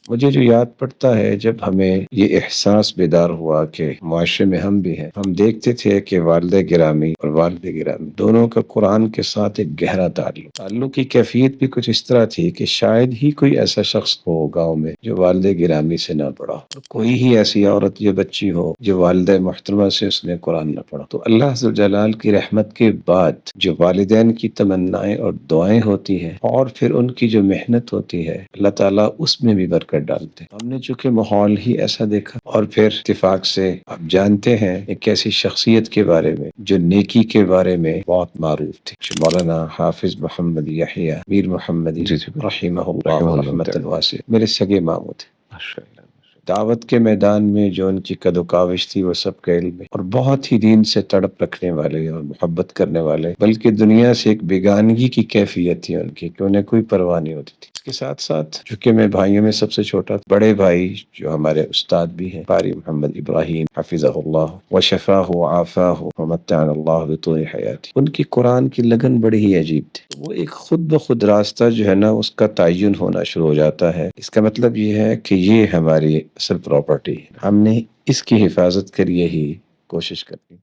مجھے جو یاد پڑتا ہے جب ہمیں یہ احساس بیدار ہوا کہ معاشرے میں ہم بھی ہیں، ہم دیکھتے تھے کہ والد گرامی اور والد گرامی دونوں کا قرآن کے ساتھ ایک گہرا تعلق کی کیفیت بھی کچھ اس طرح تھی کہ شاید ہی کوئی ایسا شخص ہو گاؤں میں جو والد گرامی سے نہ پڑھا ہو، کوئی ہی ایسی عورت یا بچی ہو جو والد محترمہ سے اس نے قرآن نہ پڑھا۔ تو اللہ عز و جلال کی رحمت کے بعد جو والدین کی تمنائیں اور دعائیں ہوتی ہیں اور پھر ان کی جو محنت ہوتی ہے، اللہ تعالیٰ اس میں بھی برکت ڈالتے ہیں۔ ہم نے چونکہ ماحول ہی ایسا دیکھا اور پھر اتفاق سے آپ جانتے ہیں ایک ایسی شخصیت کے بارے میں جو نیکی کے بارے میں بہت معروف تھی، مولانا حافظ محمد یحییٰ میر محمدی جی جی بالکل، رحمہ رحمہ اللہ اللہ رحمۃ تعالی، واسعہ، میرے سگے ماموں تھے۔ ماشاء اللہ۔ دعوت کے میدان میں جو ان کی قد و کاوش تھی وہ سب کا علم ہے، اور بہت ہی دین سے تڑپ رکھنے والے اور محبت کرنے والے، بلکہ دنیا سے ایک بیگانگی کی کیفیت تھی ان کی کہ انہیں کوئی پرواہ نہیں ہوتی تھی۔ اس کے ساتھ ساتھ چونکہ میں بھائیوں میں سب سے چھوٹا تھا، بڑے بھائی جو ہمارے استاد بھی ہیں قاری محمد ابراہیم حفظہ اللہ وشفاہ وعافاہ ومتعنا اللہ بطول حیاتی، ان کی قرآن کی لگن بڑی ہی عجیب تھی۔ وہ ایک خود بخود راستہ جو ہے نا اس کا تعین ہونا شروع ہو جاتا ہے۔ اس کا مطلب یہ ہے کہ یہ ہماری اصل پراپرٹی ہے، ہم نے اس کی حفاظت کے لیے ہی کوشش کرنی۔